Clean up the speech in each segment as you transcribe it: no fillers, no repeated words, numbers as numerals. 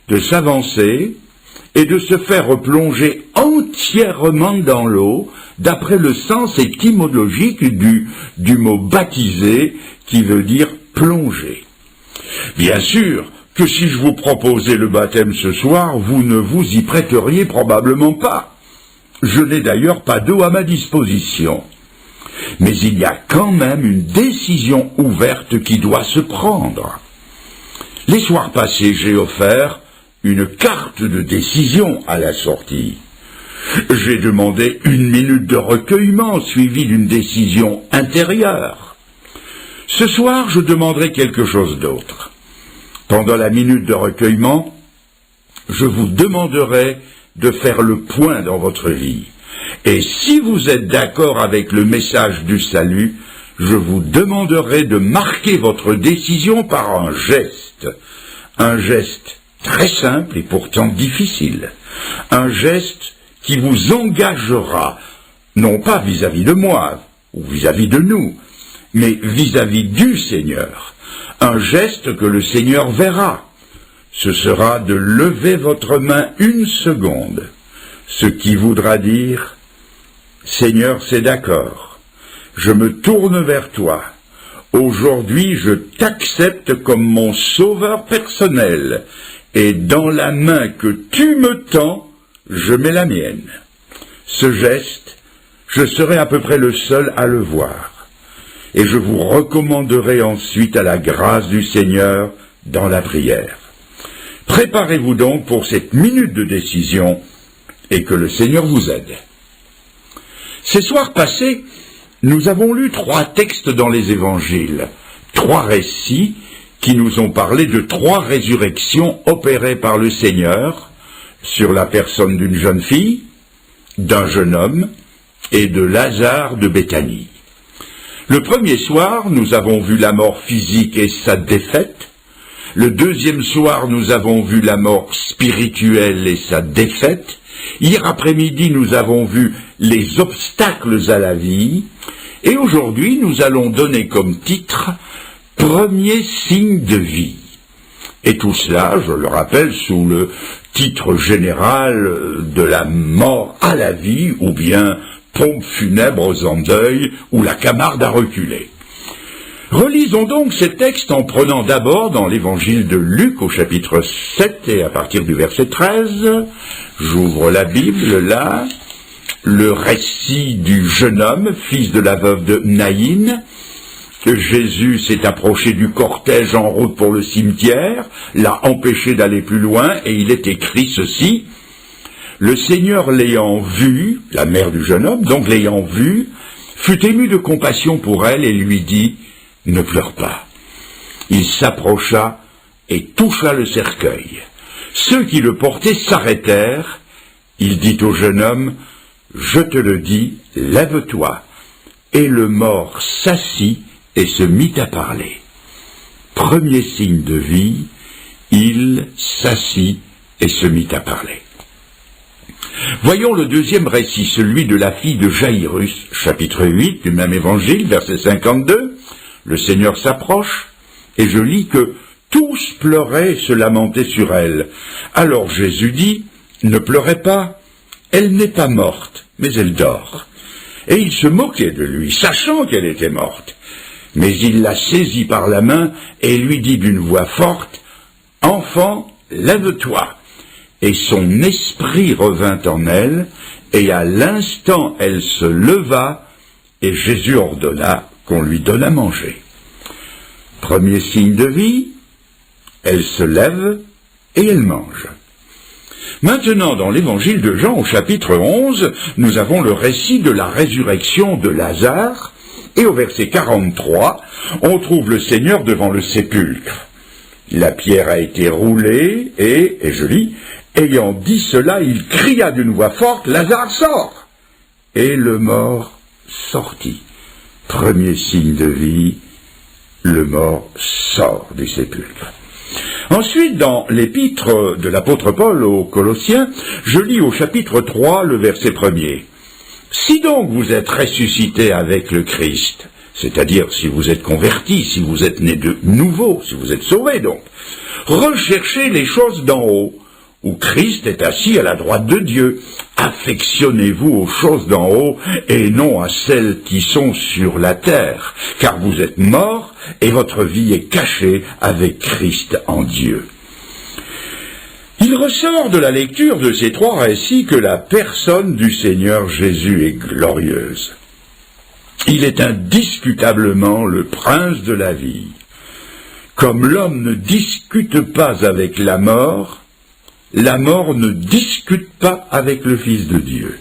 de s'avancer et de se faire replonger entièrement dans l'eau, d'après le sens étymologique du mot baptiser, qui veut dire plonger. Bien sûr que si je vous proposais le baptême ce soir, vous ne vous y prêteriez probablement pas. Je n'ai d'ailleurs pas d'eau à ma disposition. Mais il y a quand même une décision ouverte qui doit se prendre. Les soirs passés, j'ai offert une carte de décision à la sortie. J'ai demandé 1 minute de recueillement suivie d'une décision intérieure. Ce soir, je demanderai quelque chose d'autre. Pendant la minute de recueillement, je vous demanderai de faire le point dans votre vie. Et si vous êtes d'accord avec le message du salut, je vous demanderai de marquer votre décision par un geste très simple et pourtant difficile, un geste qui vous engagera, non pas vis-à-vis de moi ou vis-à-vis de nous, mais vis-à-vis du Seigneur, un geste que le Seigneur verra. Ce sera de lever votre main 1 seconde, ce qui voudra dire « Seigneur, c'est d'accord, je me tourne vers toi. Aujourd'hui, je t'accepte comme mon sauveur personnel, et dans la main que tu me tends, je mets la mienne. » Ce geste, je serai à peu près le seul à le voir, et je vous recommanderai ensuite à la grâce du Seigneur dans la prière. Préparez-vous donc pour cette minute de décision, et que le Seigneur vous aide. Ces soirs passés, nous avons lu 3 textes dans les évangiles, 3 récits qui nous ont parlé de 3 résurrections opérées par le Seigneur sur la personne d'une jeune fille, d'un jeune homme et de Lazare de Béthanie. Le premier soir, nous avons vu la mort physique et sa défaite. Le deuxième soir, nous avons vu la mort spirituelle et sa défaite. Hier après-midi, nous avons vu les obstacles à la vie. Et aujourd'hui, nous allons donner comme titre « Premier signe de vie ». Et tout cela, je le rappelle, sous le titre général de la mort à la vie, ou bien pompe funèbre aux endeuils, ou la Camarde à reculer. Relisons donc ces textes en prenant d'abord dans l'évangile de Luc au chapitre 7 et à partir du verset 13, j'ouvre la Bible là, le récit du jeune homme, fils de la veuve de Naïn. Jésus s'est approché du cortège en route pour le cimetière, l'a empêché d'aller plus loin et il est écrit ceci: le Seigneur l'ayant vu, la mère du jeune homme, donc l'ayant vu, fut ému de compassion pour elle et lui dit: ne pleure pas. Il s'approcha et toucha le cercueil. Ceux qui le portaient s'arrêtèrent. Il dit au jeune homme: je te le dis, lève-toi. Et le mort s'assit et se mit à parler. Premier signe de vie, il s'assit et se mit à parler. Voyons le deuxième récit, celui de la fille de Jaïrus, chapitre 8 du même évangile, verset 52. Le Seigneur s'approche, et je lis que tous pleuraient et se lamentaient sur elle. Alors Jésus dit: ne pleurez pas, elle n'est pas morte, mais elle dort. Et il se moquait de lui, sachant qu'elle était morte. Mais il la saisit par la main et lui dit d'une voix forte: enfant, lève-toi. Et son esprit revint en elle, et à l'instant elle se leva, et Jésus ordonna qu'on lui donne à manger. Premier signe de vie, elle se lève et elle mange. Maintenant, dans l'évangile de Jean, au chapitre 11, nous avons le récit de la résurrection de Lazare, et au verset 43, on trouve le Seigneur devant le sépulcre. La pierre a été roulée, et je lis, ayant dit cela, il cria d'une voix forte: Lazare, sort! Et le mort sortit. Premier signe de vie, le mort sort du sépulcre. Ensuite, dans l'épître de l'apôtre Paul aux Colossiens, je lis au chapitre 3, le verset 1er. Si donc vous êtes ressuscité avec le Christ, c'est-à-dire si vous êtes converti, si vous êtes né de nouveau, si vous êtes sauvé donc, Recherchez les choses d'en haut, où Christ est assis à la droite de Dieu. Affectionnez-vous aux choses d'en haut et non à celles qui sont sur la terre, car vous êtes morts et votre vie est cachée avec Christ en Dieu. Il ressort de la lecture de ces trois récits que la personne du Seigneur Jésus est glorieuse. Il est indiscutablement le prince de la vie. Comme l'homme ne discute pas avec la mort ne discute pas avec le Fils de Dieu.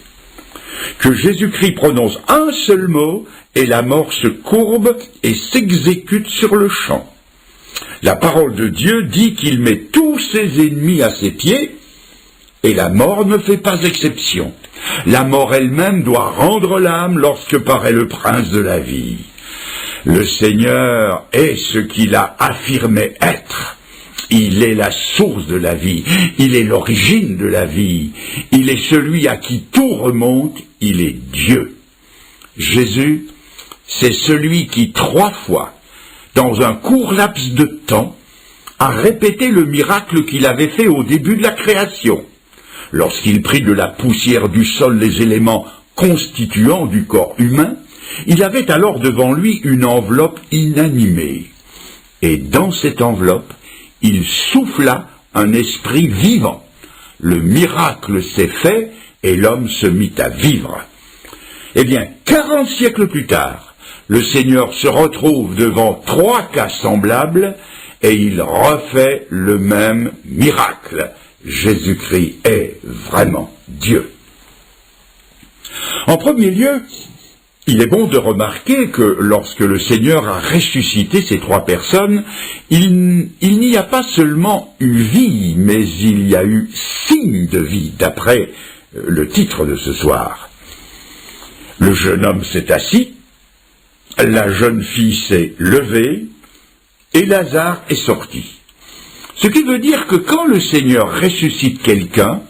Que Jésus-Christ prononce un seul mot et la mort se courbe et s'exécute sur le champ. La parole de Dieu dit qu'il met tous ses ennemis à ses pieds et la mort ne fait pas exception. La mort elle-même doit rendre l'âme lorsque paraît le prince de la vie. Le Seigneur est ce qu'il a affirmé être. Il est la source de la vie, il est l'origine de la vie, il est celui à qui tout remonte, il est Dieu. Jésus, c'est celui qui 3 fois, dans un court laps de temps, a répété le miracle qu'il avait fait au début de la création, lorsqu'il prit de la poussière du sol les éléments constituants du corps humain. Il avait alors devant lui une enveloppe inanimée, et dans cette enveloppe, il souffla un esprit vivant. Le miracle s'est fait et l'homme se mit à vivre. Eh bien, 40 siècles plus tard, le Seigneur se retrouve devant 3 cas semblables et il refait le même miracle. Jésus-Christ est vraiment Dieu. En premier lieu, il est bon de remarquer que lorsque le Seigneur a ressuscité ces 3 personnes, il n'y a pas seulement eu vie, mais il y a eu signe de vie, d'après le titre de ce soir. Le jeune homme s'est assis, la jeune fille s'est levée, et Lazare est sorti. Ce qui veut dire que quand le Seigneur ressuscite quelqu'un,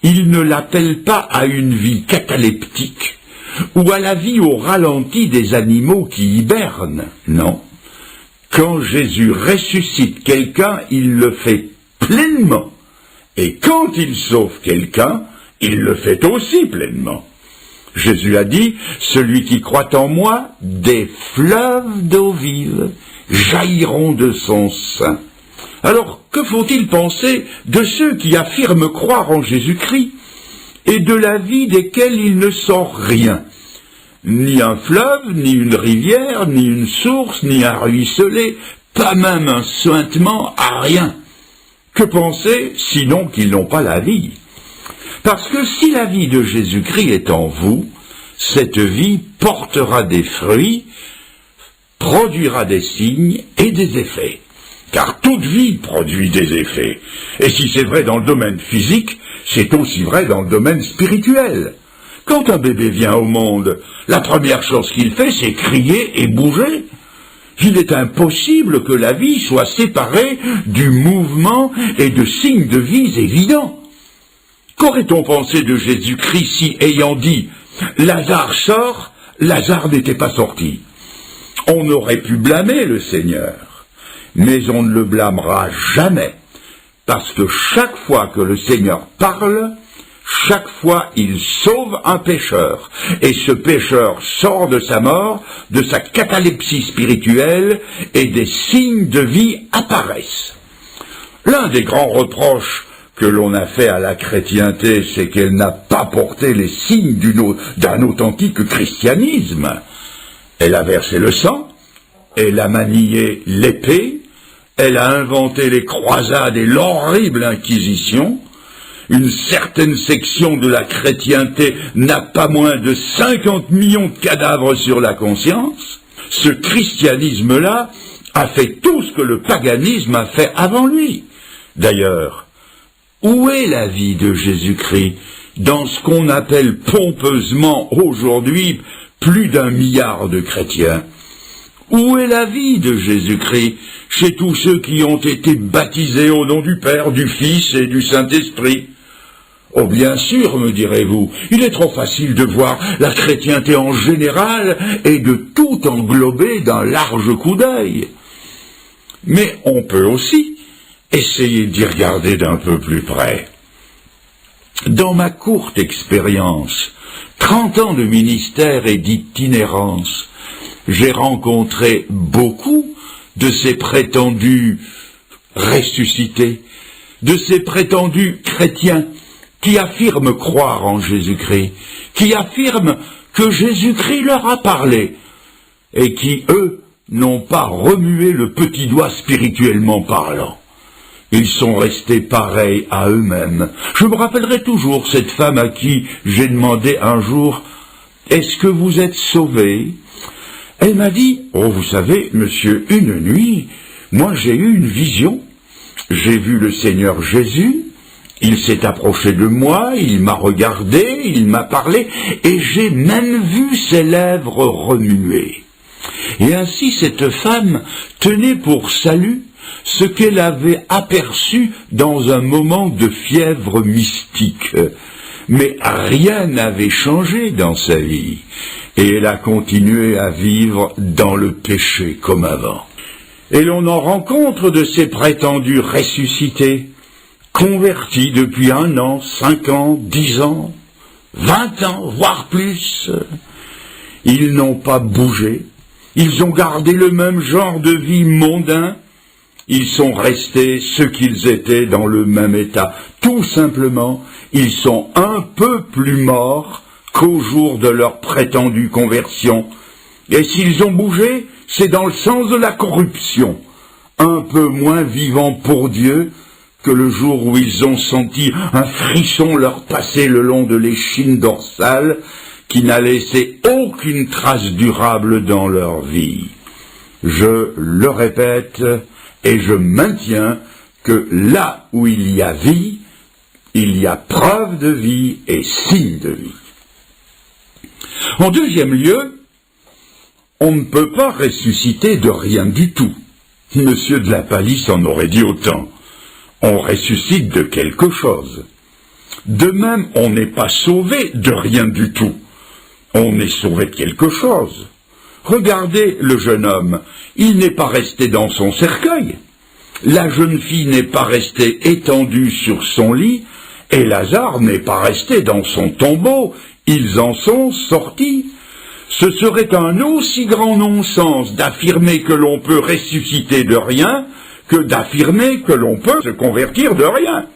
il ne l'appelle pas à une vie cataleptique, ou à la vie au ralenti des animaux qui hibernent, non. Quand Jésus ressuscite quelqu'un, il le fait pleinement. Et quand il sauve quelqu'un, il le fait aussi pleinement. Jésus a dit, « Celui qui croit en moi, des fleuves d'eau vive jailliront de son sein. » Alors, que faut-il penser de ceux qui affirment croire en Jésus-Christ et de la vie desquels il ne sort rien? Ni un fleuve, ni une rivière, ni une source, ni un ruisselet, pas même un suintement, à rien. Que penser, sinon qu'ils n'ont pas la vie? Parce que si la vie de Jésus-Christ est en vous, cette vie portera des fruits, produira des signes et des effets. Car toute vie produit des effets. Et si c'est vrai dans le domaine physique, c'est aussi vrai dans le domaine spirituel. Quand un bébé vient au monde, la première chose qu'il fait, c'est crier et bouger. Il est impossible que la vie soit séparée du mouvement et de signes de vie évidents. Qu'aurait-on pensé de Jésus-Christ si, ayant dit « Lazare sort », Lazare n'était pas sorti? On aurait pu blâmer le Seigneur, mais on ne le blâmera jamais, parce que chaque fois que le Seigneur parle, chaque fois il sauve un pécheur, et ce pécheur sort de sa mort, de sa catalepsie spirituelle, et des signes de vie apparaissent. L'un des grands reproches que l'on a fait à la chrétienté, c'est qu'elle n'a pas porté les signes d'un authentique christianisme. Elle a versé le sang, elle a manié l'épée, elle a inventé les croisades et l'horrible inquisition. Une certaine section de la chrétienté n'a pas moins de 50 millions de cadavres sur la conscience. Ce christianisme-là a fait tout ce que le paganisme a fait avant lui. D'ailleurs, où est la vie de Jésus-Christ dans ce qu'on appelle pompeusement aujourd'hui plus d'1 milliard de chrétiens? Où est la vie de Jésus-Christ chez tous ceux qui ont été baptisés au nom du Père, du Fils et du Saint-Esprit? Oh bien sûr, me direz-vous, il est trop facile de voir la chrétienté en général et de tout englober d'un large coup d'œil. Mais on peut aussi essayez d'y regarder d'un peu plus près. Dans ma courte expérience, 30 ans de ministère et d'itinérance, j'ai rencontré beaucoup de ces prétendus ressuscités, de ces prétendus chrétiens qui affirment croire en Jésus-Christ, qui affirment que Jésus-Christ leur a parlé, et qui, eux, n'ont pas remué le petit doigt spirituellement parlant. Ils sont restés pareils à eux-mêmes. Je me rappellerai toujours cette femme à qui j'ai demandé un jour « Est-ce que vous êtes sauvé ?» Elle m'a dit « Oh, vous savez, monsieur, une nuit, moi j'ai eu une vision. J'ai vu le Seigneur Jésus, il s'est approché de moi, il m'a regardé, il m'a parlé, et j'ai même vu ses lèvres remuer. » Et ainsi cette femme tenait pour salut ce qu'elle avait aperçu dans un moment de fièvre mystique. Mais rien n'avait changé dans sa vie, et elle a continué à vivre dans le péché comme avant. Et l'on en rencontre de ces prétendus ressuscités, convertis depuis 1 an, 5 ans, 10 ans, 20 ans, voire plus. Ils n'ont pas bougé, ils ont gardé le même genre de vie mondain, ils sont restés ce qu'ils étaient dans le même état. Tout simplement, ils sont un peu plus morts qu'au jour de leur prétendue conversion. Et s'ils ont bougé, c'est dans le sens de la corruption, un peu moins vivants pour Dieu que le jour où ils ont senti un frisson leur passer le long de l'échine dorsale qui n'a laissé aucune trace durable dans leur vie. Je le répète et je maintiens que là où il y a vie, il y a preuve de vie et signe de vie. En deuxième lieu, on ne peut pas ressusciter de rien du tout. Monsieur de la Palisse en aurait dit autant. On ressuscite de quelque chose. De même, on n'est pas sauvé de rien du tout. On est sauvé de quelque chose. Regardez le jeune homme, il n'est pas resté dans son cercueil. La jeune fille n'est pas restée étendue sur son lit, et Lazare n'est pas resté dans son tombeau. Ils en sont sortis. Ce serait un aussi grand non-sens d'affirmer que l'on peut ressusciter de rien que d'affirmer que l'on peut se convertir de rien.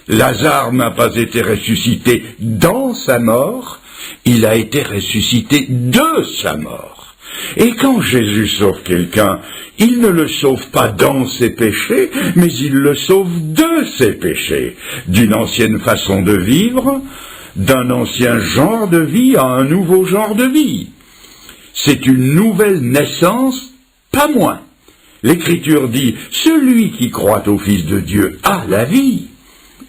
Lazare n'a pas été ressuscité dans sa mort, il a été ressuscité de sa mort. Et quand Jésus sauve quelqu'un, il ne le sauve pas dans ses péchés, mais il le sauve de ses péchés, d'une ancienne façon de vivre, d'un ancien genre de vie à un nouveau genre de vie. C'est une nouvelle naissance, pas moins. L'Écriture dit « Celui qui croit au Fils de Dieu a la vie ».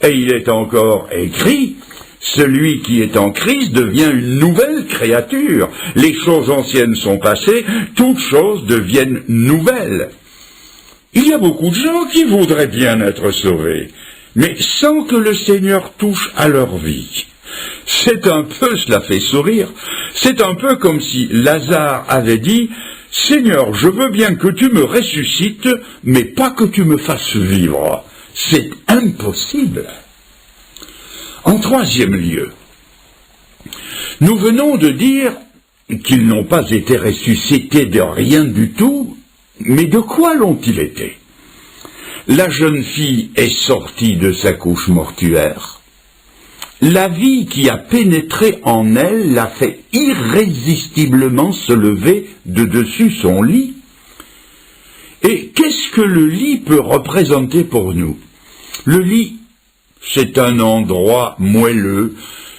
Et il est encore écrit « Celui qui est en Christ devient une nouvelle créature. Les choses anciennes sont passées, toutes choses deviennent nouvelles. » Il y a beaucoup de gens qui voudraient bien être sauvés, mais sans que le Seigneur touche à leur vie. C'est un peu, cela fait sourire, c'est un peu comme si Lazare avait dit « Seigneur, je veux bien que tu me ressuscites, mais pas que tu me fasses vivre. » C'est impossible. En troisième lieu, nous venons de dire qu'ils n'ont pas été ressuscités de rien du tout, mais de quoi l'ont-ils été? La jeune fille est sortie de sa couche mortuaire. La vie qui a pénétré en elle l'a fait irrésistiblement se lever de dessus son lit. Et qu'est-ce que le lit peut représenter pour nous? Le lit, c'est un endroit moelleux,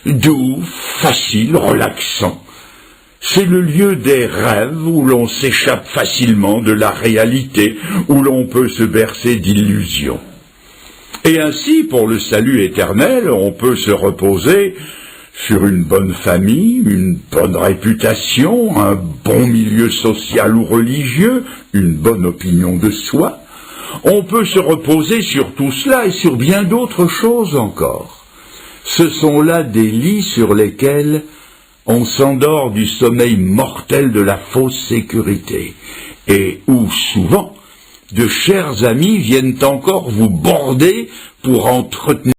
doux, facile, relaxant. C'est le lieu des rêves où l'on s'échappe facilement de la réalité, où l'on peut se bercer d'illusions. Et ainsi, pour le salut éternel, on peut se reposer sur une bonne famille, une bonne réputation, un bon milieu social ou religieux, une bonne opinion de soi. On peut se reposer sur tout cela et sur bien d'autres choses encore. Ce sont là des lits sur lesquels on s'endort du sommeil mortel de la fausse sécurité, et où souvent de chers amis viennent encore vous border pour entretenir